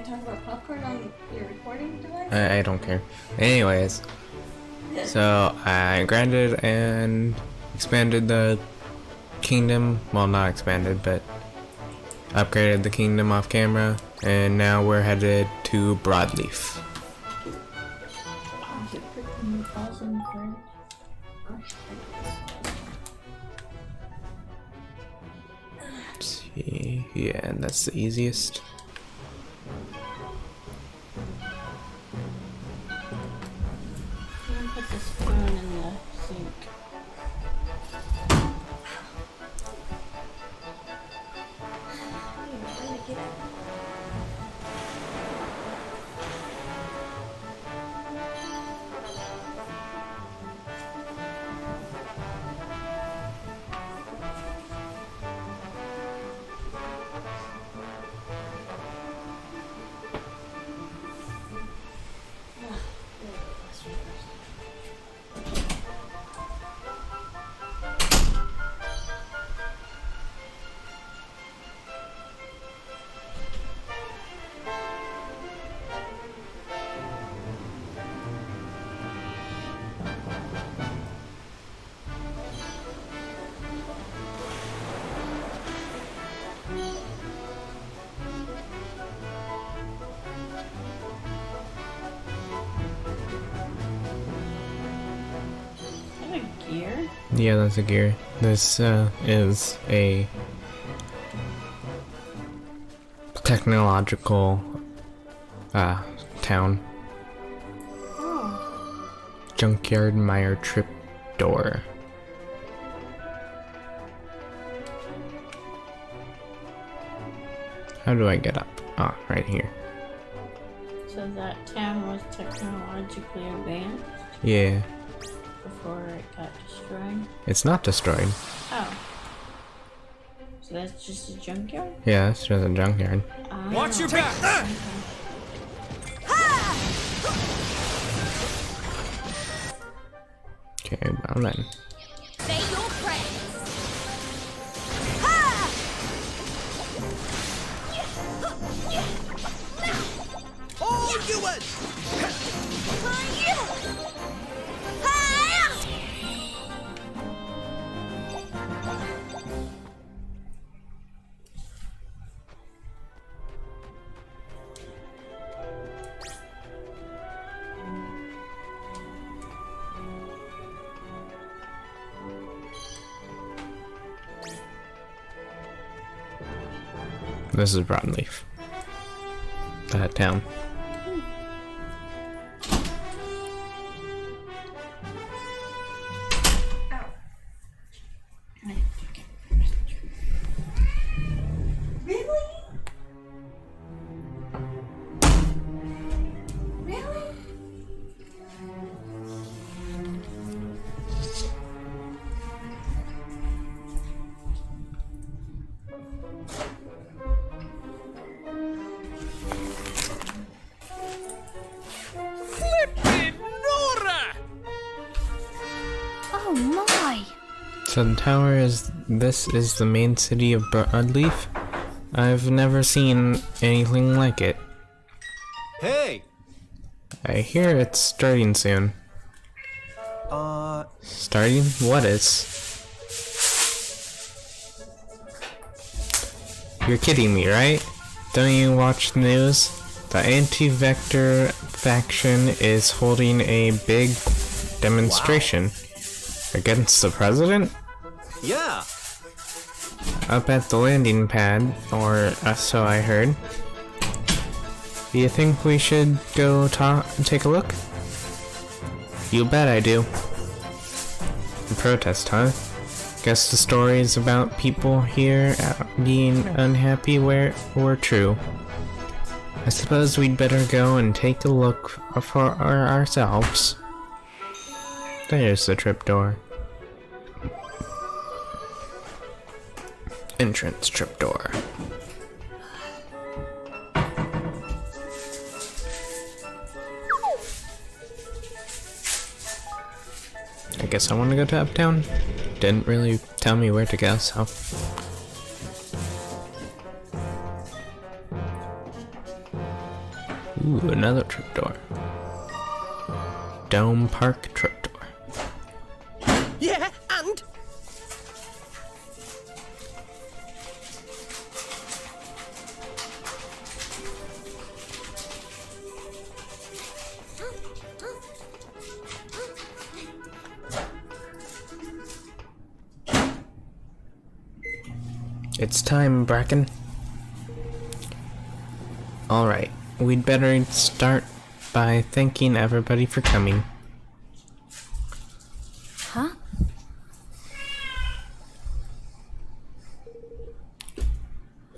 talk about popcorn on your recording device? I don't care. Anyways, so I granted and expanded the kingdom. Well, not expanded, but upgraded the kingdom off camera, and now we're headed to Broadleaf. Is it freaking awesome, friend? Let's see. Yeah, and that's the easiest. I'm gonna put this spoon in the sink. Gear? Yeah, that's a gear. This is a technological town. Oh. Junkyard Mire Trip Door. How do I get up? Ah, right here. So that town was technologically advanced Yeah. before it got destroyed? It's not destroyed. Oh. So that's just a junkyard? Yeah, it's just a junkyard. Oh. Watch your back! Okay, well then. Say your prayers. Oh, you win! This is Broadleaf. That town. Really? Really? Flippin' Nora! Oh my! So the tower is, this is the main city of Broadleaf. I've never seen anything like it. Hey! I hear it's starting soon. Starting? What is? You're kidding me, right? Don't you watch the news? The anti-Vector faction is holding a big demonstration against the president? Yeah! Up at the landing pad, or so I heard. Do you think we should go take a look? You bet I do. A protest, huh? Guess the stories about people here being unhappy were true. I suppose we'd better go and take a look for ourselves. There's the trip door. Entrance trip door. I guess I want to go to Uptown. Didn't really tell me where to go, so. Ooh, another trapdoor. Dome Park trapdoor. Yeah, and It's time, Bracken. Alright, we'd better start by thanking everybody for coming. Huh?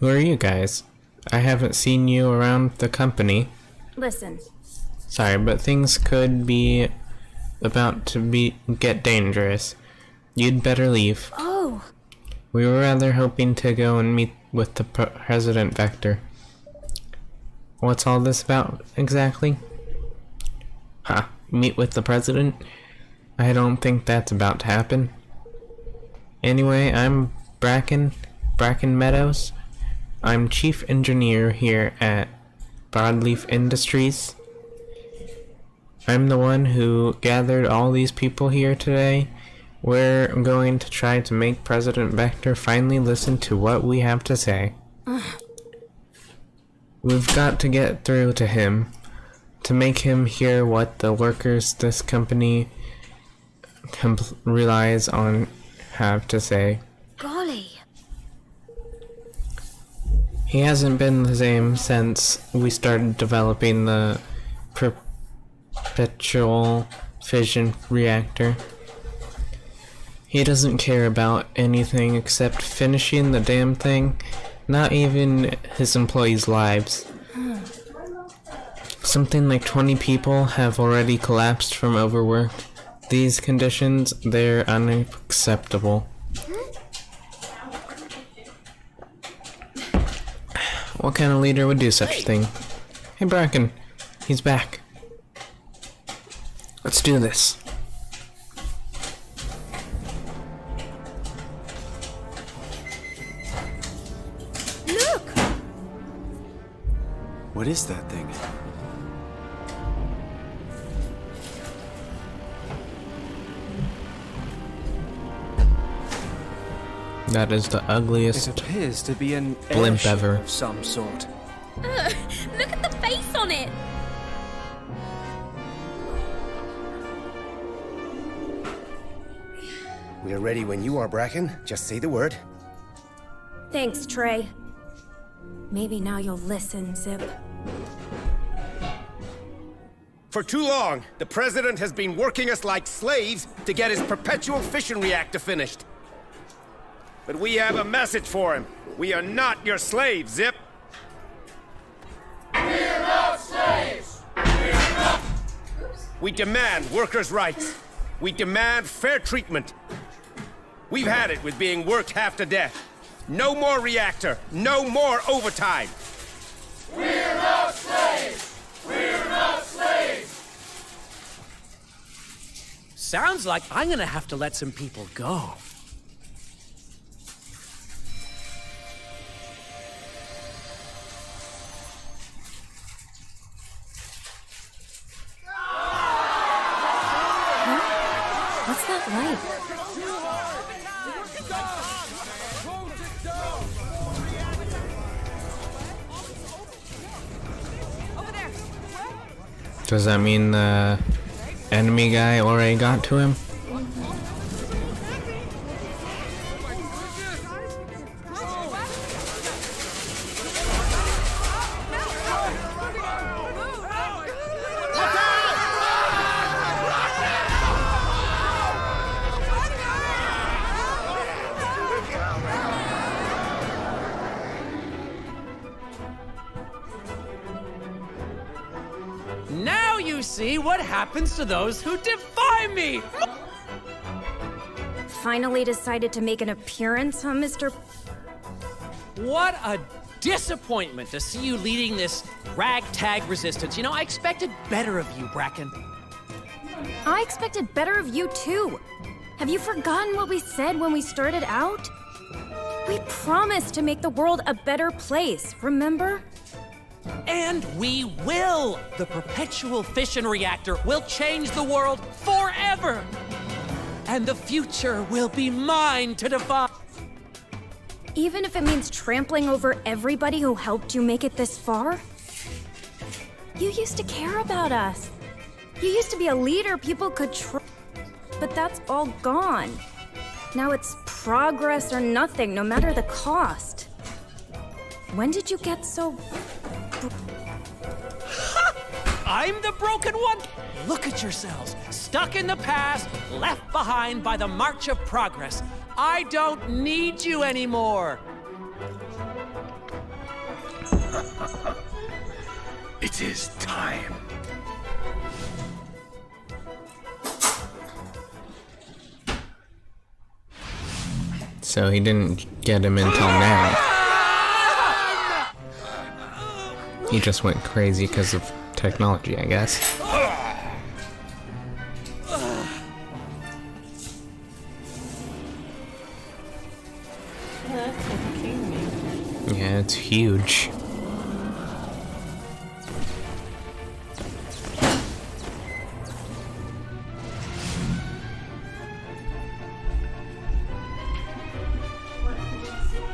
Who are you guys? I haven't seen you around the company. Listen, Sorry, but things could be about to get dangerous. You'd better leave. oh, We were rather hoping to go and meet with the President Vector. What's all this about, exactly? Ha, meet with the President? I don't think that's about to happen. Anyway, I'm Bracken Meadows. I'm Chief Engineer here at Broadleaf Industries. I'm the one who gathered all these people here today. We're going to try to make President Vector finally listen to what we have to say. We've got to get through to him, to make him hear what the workers this company relies on have to say. golly. He hasn't been the same since we started developing the perpetual fission reactor. He doesn't care about anything except finishing the damn thing, not even his employees' lives. Something like 20 people have already collapsed from overwork. These conditions, they're unacceptable. What kind of leader would do such a thing? Hey Bracken, he's back. Let's do this. Look! what is that thing? That is the It ugliest appears to be an blimp airship ever. of some sort. Look at the face on it! We're ready when you are, Bracken. Just say the word. Thanks, Trey. Maybe now you'll listen, Zip. For too long, the President has been working us like slaves to get his perpetual fission reactor finished. But we have a message for him. We are not your slaves, Zip. We're not slaves! We're not! We demand workers' rights. We demand fair treatment. We've had it with being worked half to death. No more reactor. No more overtime. We're not slaves! We're not slaves! Sounds like I'm gonna have to let some people go. What's that light? Does that mean the enemy guy already got to him? Now you see what happens to those who defy me! Finally decided to make an appearance, huh, Mr. What a disappointment to see you leading this ragtag resistance. You know, I expected better of you, Bracken. I expected better of you, too. Have you forgotten what we said when we started out? We promised to make the world a better place, remember? And we will! The perpetual fission reactor will change the world forever! And the future will be mine to define. Even if it means trampling over everybody who helped you make it this far? You used to care about us. You used to be a leader people could trust. But that's all gone. Now it's progress or nothing, no matter the cost. When did you get so... I'm the broken one? Look at yourselves, stuck in the past, left behind by the march of progress. I don't need you anymore. It is time. So he didn't get him until now. He just went crazy because of technology, I guess. Oh, that's a kingmaker. Yeah, it's huge.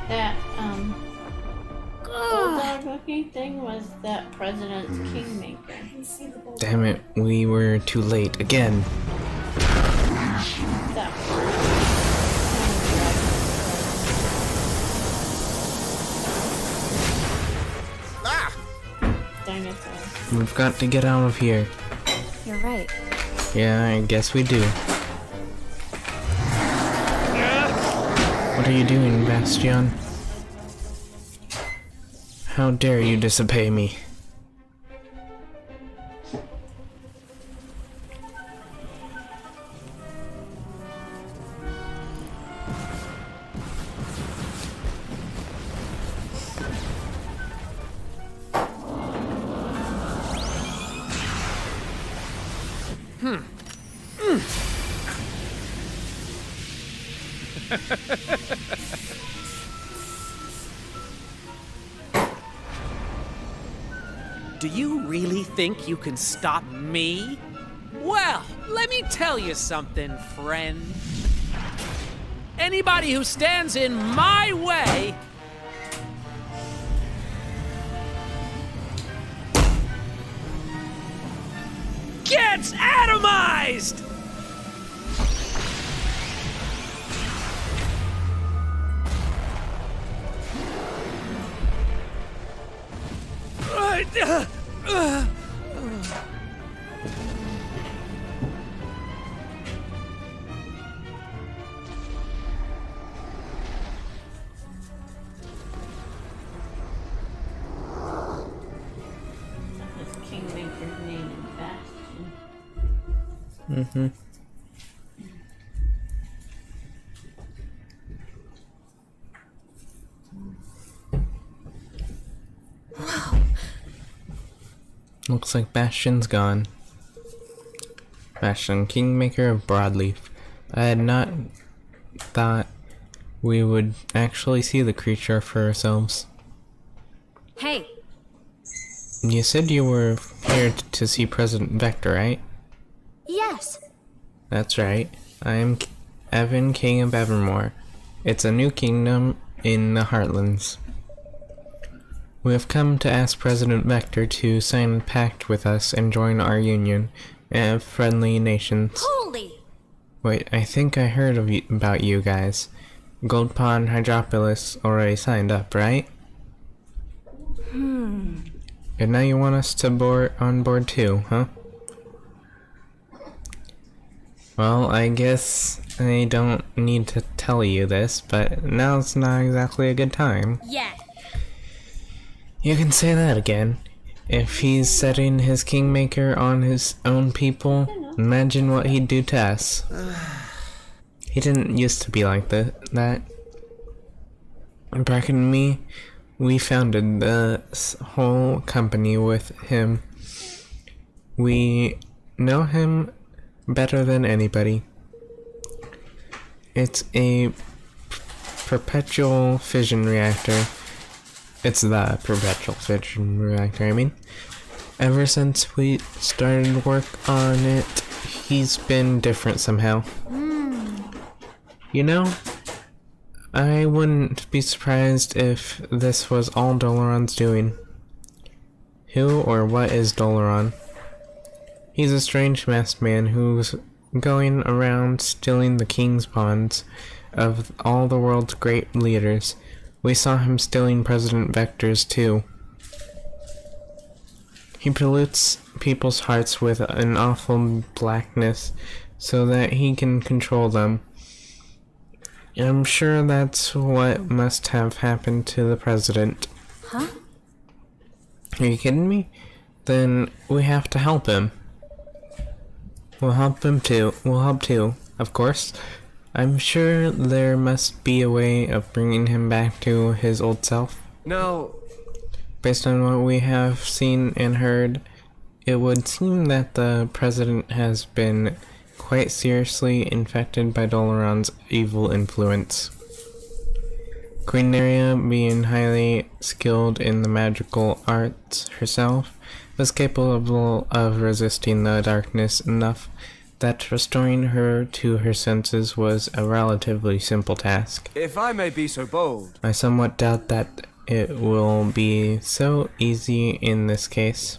That, bulldog looking thing was that president's kingmaker. Damn it, we were too late again. That dinosaur. We've got to get out of here. You're right. Yeah, I guess we do. What are you doing, Bastion? How dare you disobey me? Do you really think you can stop me? Well, let me tell you something, friend. Anybody who stands in my way gets atomized! His kingmaker's name is Bastion. Mm-hmm. Looks like Bastion's gone. Bastion, Kingmaker of Broadleaf. I had not thought we would actually see the creature for ourselves. Hey, You said you were here to see President Vector, right? yes. That's right. I am Evan, King of Evermore. It's a new kingdom in the Heartlands. We have come to ask President Vector to sign a pact with us and join our union of friendly nations. Holy! Wait, I think I heard about you guys. Gold Pond Hydropolis already signed up, right? And now you want us to on board too, huh? Well, I guess I don't need to tell you this, but now's not exactly a good time. Yeah. You can say that again. If he's setting his Kingmaker on his own people, imagine what he'd do to us. He didn't used to be like that. Bracken and me, we founded this whole company with him. We know him better than anybody. It's a perpetual fission reactor. It's the perpetual fission reactor, I mean. Ever since we started work on it, he's been different somehow. You know, I wouldn't be surprised if this was all Dolaron's doing. Who or what is Dolaron? He's a strange masked man who's going around stealing the king's bonds of all the world's great leaders. We saw him stealing President Vector's too. He pollutes people's hearts with an awful blackness so that he can control them. I'm sure that's what must have happened to the president. Huh? Are you kidding me? Then we have to help him. We'll help him too. We'll help too, of course. I'm sure there must be a way of bringing him back to his old self. No. Based on what we have seen and heard, it would seem that the president has been quite seriously infected by Dolaron's evil influence. Queen Neria, being highly skilled in the magical arts herself, was capable of resisting the darkness enough that restoring her to her senses was a relatively simple task. If I may be so bold. I somewhat doubt that it will be so easy in this case.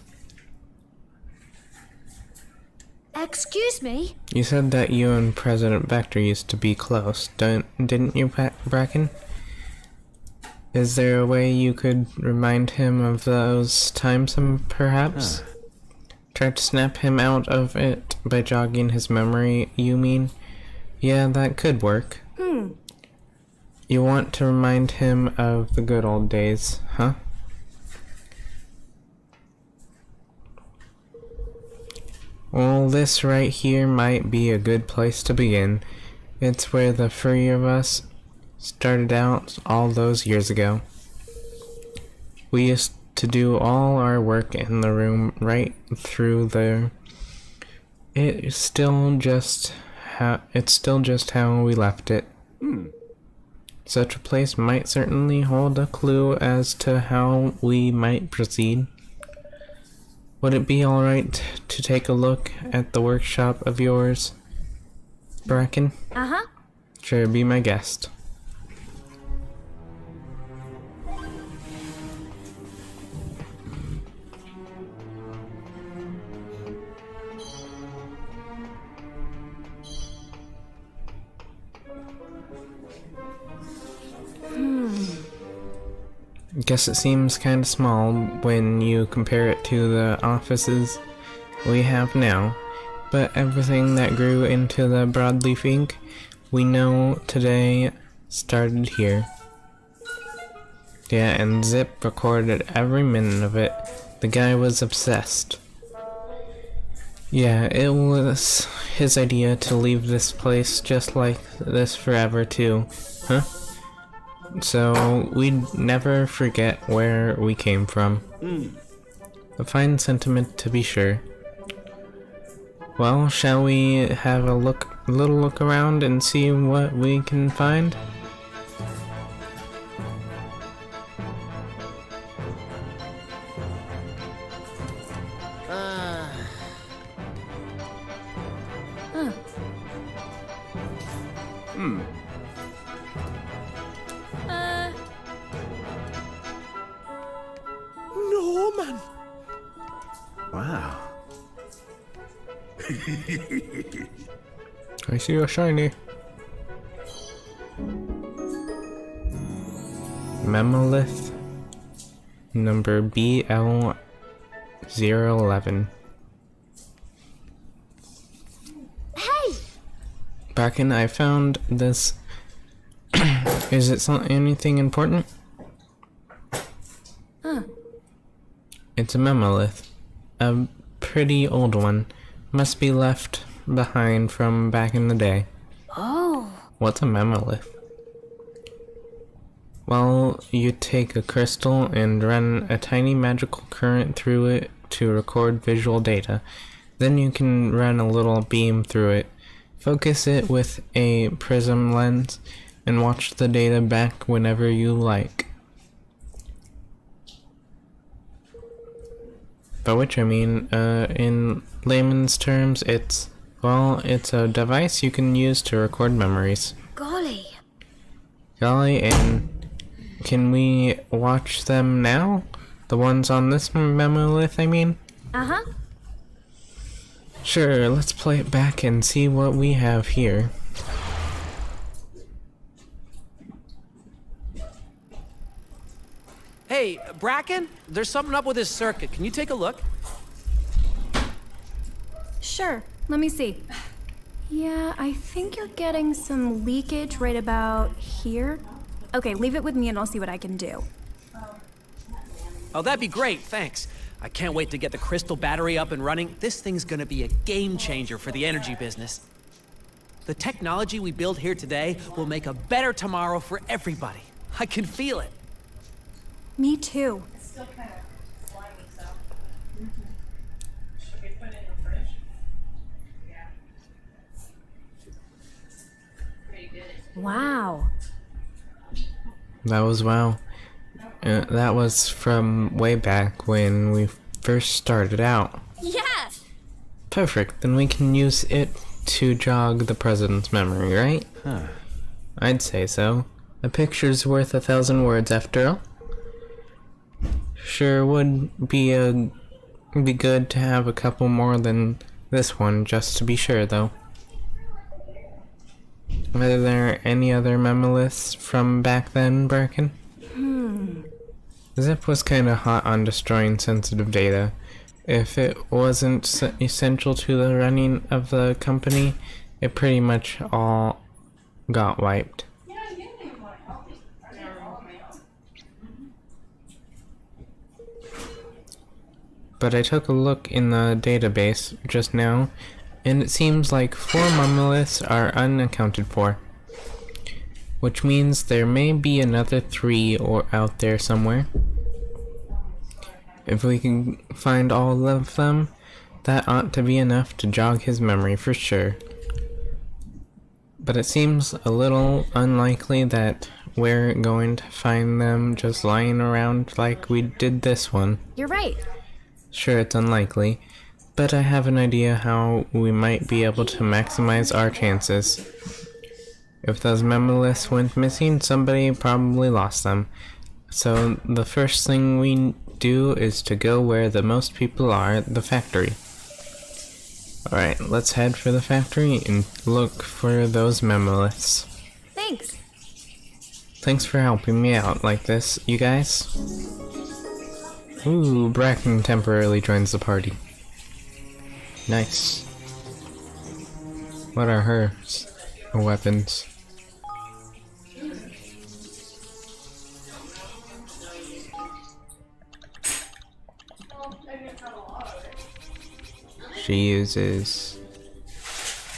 Excuse me? You said that you and President Vector used to be close, didn't you, Bracken? Is there a way you could remind him of those times, perhaps? Try to snap him out of it by jogging his memory, you mean? Yeah, that could work. You want to remind him of the good old days, huh? Well, this right here might be a good place to begin. It's where the three of us started out all those years ago. We used to do all our work in the room right through there. It's still just how we left it. Such a place might certainly hold a clue as to how we might proceed. Would it be alright to take a look at the workshop of yours, Bracken? Uh-huh. Sure, be my guest. Guess it seems kinda small when you compare it to the offices we have now, but everything that grew into the broadleaf ink we know today started here. Yeah, and Zip recorded every minute of it. The guy was obsessed. Yeah, it was his idea to leave this place just like this forever too, huh? So we'd never forget where we came from. A fine sentiment to be sure. Well, shall we have a little look around and see what we can find? Norman! Wow. I see a shiny. Memolith number BL011. Hey! Bracken, I found this. Is it anything important? It's a memolith. A pretty old one. Must be left behind from back in the day. Oh. What's a memolith? Well, you take a crystal and run a tiny magical current through it to record visual data. Then you can run a little beam through it, focus it with a prism lens, and watch the data back whenever you like. By which I mean, in layman's terms, it's a device you can use to record memories. Golly. Golly, and can we watch them now? The ones on this memolith, I mean? Uh-huh. Sure, let's play it back and see what we have here. Hey, Bracken, there's something up with this circuit. Can you take a look? Sure. Let me see. Yeah, I think you're getting some leakage right about here. Okay, leave it with me and I'll see what I can do. Oh, that'd be great, thanks. I can't wait to get the crystal battery up and running. This thing's gonna be a game changer for the energy business. The technology we build here today will make a better tomorrow for everybody. I can feel it. Me too. Wow. That was wow. That was from way back when we first started out. Yeah! Perfect, then we can use it to jog the president's memory, right? Huh. I'd say so. A picture's worth 1,000 words after all. Sure would be good to have a couple more than this one, just to be sure, though. Are there any other memoliths from back then, Birkin? Zip was kinda hot on destroying sensitive data. If it wasn't essential to the running of the company, it pretty much all got wiped. But I took a look in the database just now, and it seems like 4 monoliths are unaccounted for. Which means there may be another 3 out there somewhere. If we can find all of them, that ought to be enough to jog his memory for sure. But it seems a little unlikely that we're going to find them just lying around like we did this one. You're right. Sure, it's unlikely, but I have an idea how we might be able to maximize our chances. If those memoliths went missing, somebody probably lost them. So the first thing we do is to go where the most people are, the factory. Alright, let's head for the factory and look for those memoliths. Thanks. Thanks for helping me out like this, you guys. Ooh, Bracken temporarily joins the party. Nice. What are her weapons? She uses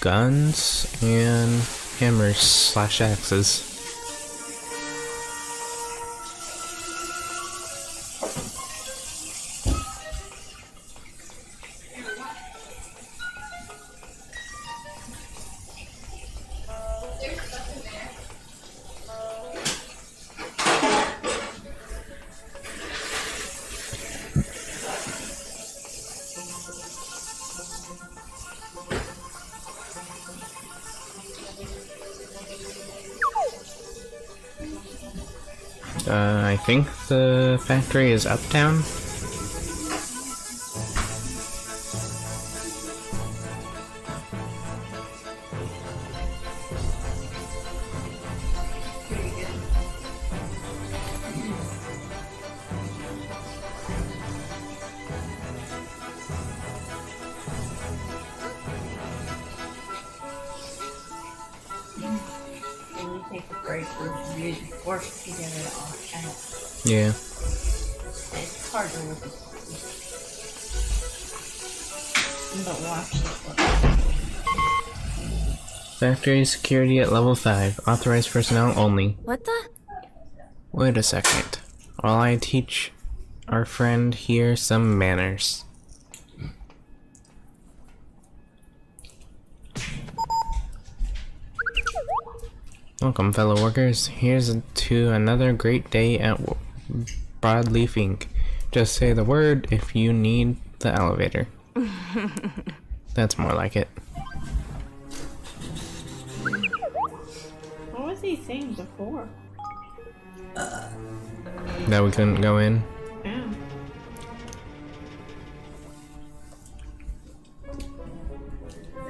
guns and hammers / axes. I think the factory is uptown. When you take a break, we usually work together all the time. Yeah. It's hard to work with. But watch it. Factory security at level 5. Authorized personnel only. What the? Wait a second. While I teach our friend here some manners. Welcome, fellow workers. Here's to another great day at Broadleaf Inc. Just say the word if you need the elevator. That's more like it. What was he saying before? That we couldn't go in. Yeah.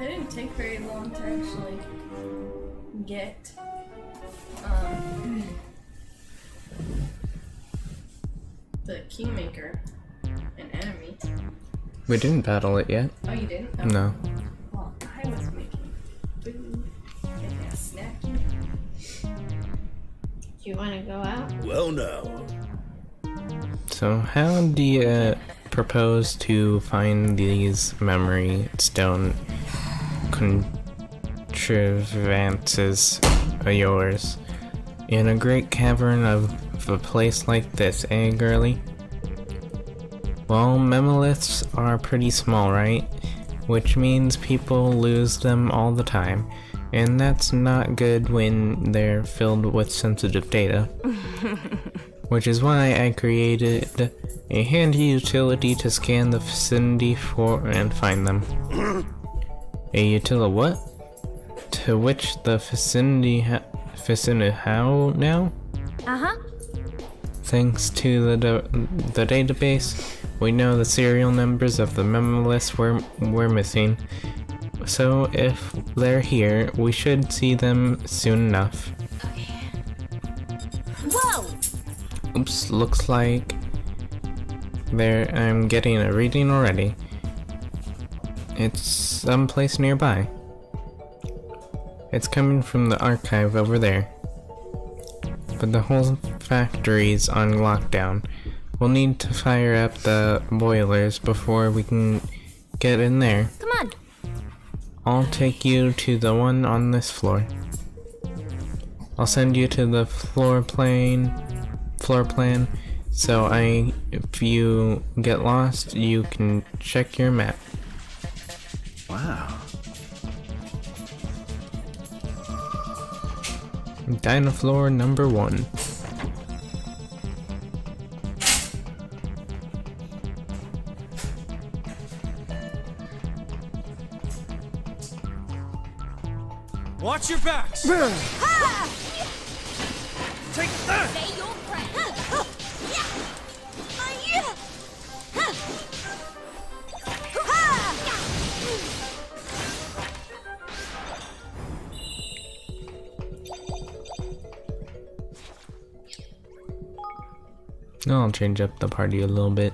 It didn't take very long to actually get the Kingmaker, an enemy. We didn't battle it yet. Oh, you didn't? Oh. No. Well, I was making food, making a snack. Do you want to go out? Well, no. So how do you propose to find these memory stone contrivances of yours in a great cavern of a place like this, eh, girly? Well, memoliths are pretty small, right? Which means people lose them all the time, and that's not good when they're filled with sensitive data. Which is why I created a handy utility to scan the vicinity for and find them. A utility what? To which the vicinity how now? Uh-huh. Thanks to the database, we know the serial numbers of the memoliths we're missing. So if they're here, we should see them soon enough. Whoa! Oops, looks like I'm getting a reading already. It's someplace nearby. It's coming from the archive over there. But the whole factory's on lockdown. We'll need to fire up the boilers before we can get in there. Come on. I'll take you to the one on this floor. I'll send you to the floor plan, so if you get lost, you can check your map. Wow. Dynafloor number 1. Watch your backs! Take that! Say your I'll change up the party a little bit.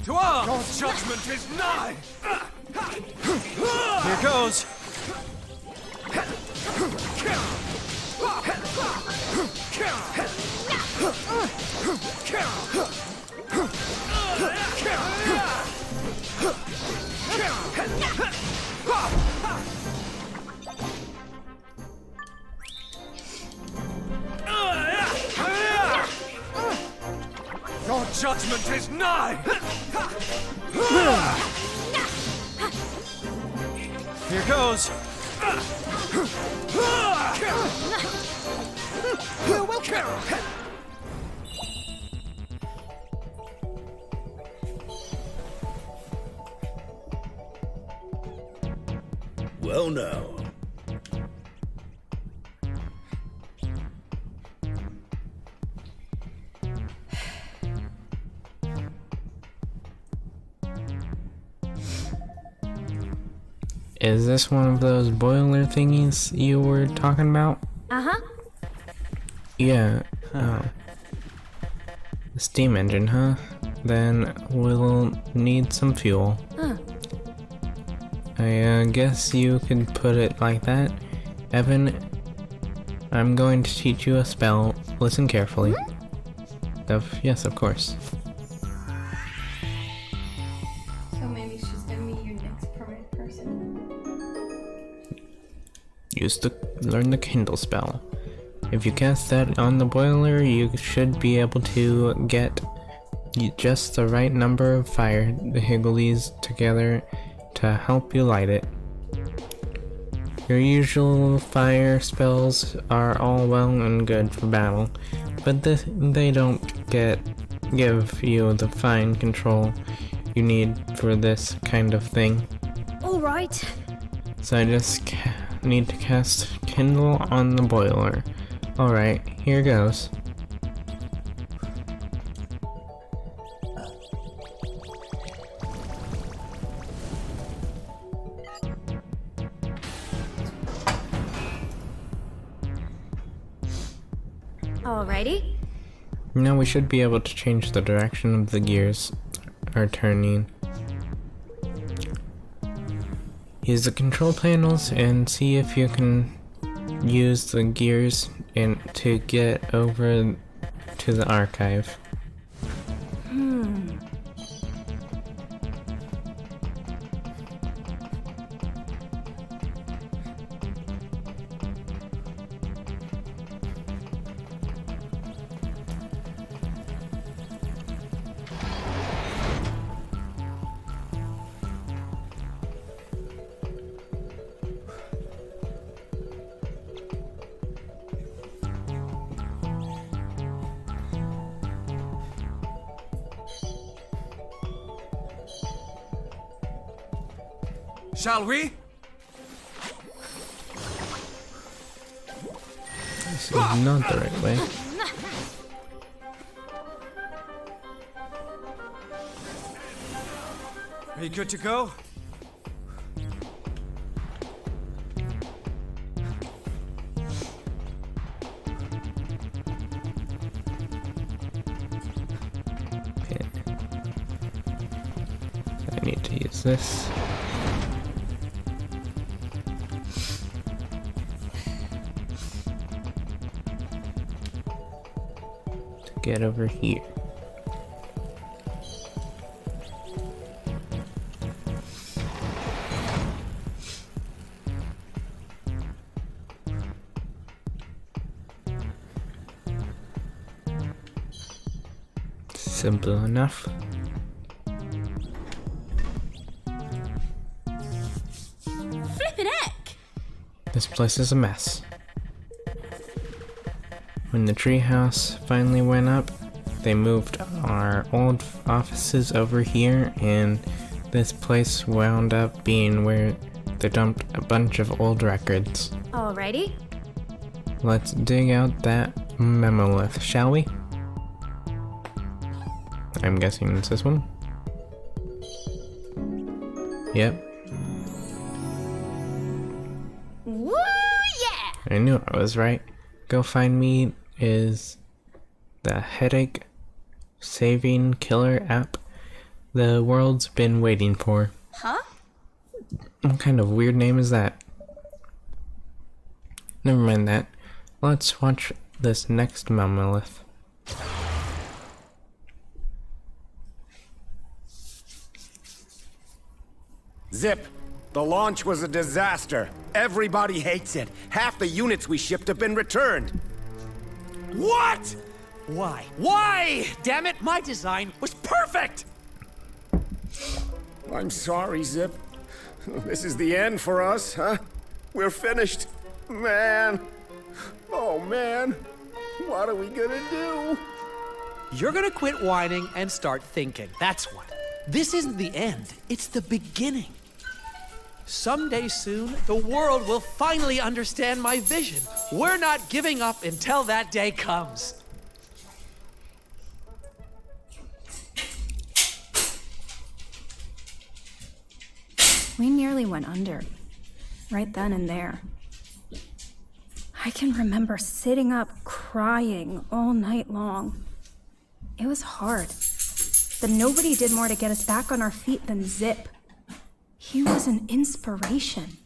To arms! God's judgment is nigh! Here goes! Your judgment is nigh! Here goes! You're welcome! Well, no. Is this one of those boiler thingies you were talking about? Uh-huh. Yeah. Oh. The steam engine, huh? Then we'll need some fuel. Huh. I guess you could put it like that. Evan, I'm going to teach you a spell. Listen carefully. Yes, of course. So maybe she's gonna be your next Learn the kindle spell. If you cast that on the boiler, you should be able to get just the right number of fire higglies together to help you light it. Your usual fire spells are all well and good for battle, but they don't give you the fine control you need for this kind of thing. Alright. So I just need to cast Kindle on the boiler. Alright, here goes. Alrighty. Now we should be able to change the direction of the gears are turning. Use the control panels and see if you can use the gears to get over to the archive. Shall we? This is not the right way. Are you good to go? Okay. I need to use this. Get over here. Simple enough. Flippin' heck! This place is a mess. When the treehouse finally went up, they moved our old offices over here, and this place wound up being where they dumped a bunch of old records. Alrighty. Let's dig out that memolith, shall we? I'm guessing it's this one. Yep, Woo yeah! I knew I was right. Go Find Me is the headache saving killer app the world's been waiting for. Huh? What kind of weird name is that? Never mind that. Let's watch this next mammoth. Zip, the launch was a disaster. Everybody hates it. Half the units we shipped have been returned. What? Why? Why? Damn it, my design was perfect! I'm sorry, Zip. This is the end for us, huh? We're finished. Man. Oh, man. What are we gonna do? You're gonna quit whining and start thinking. That's what. This isn't the end, it's the beginning. Someday soon, the world will finally understand my vision. We're not giving up until that day comes. We nearly went under. Right then and there. I can remember sitting up crying all night long. It was hard. But nobody did more to get us back on our feet than Zip. He was an inspiration.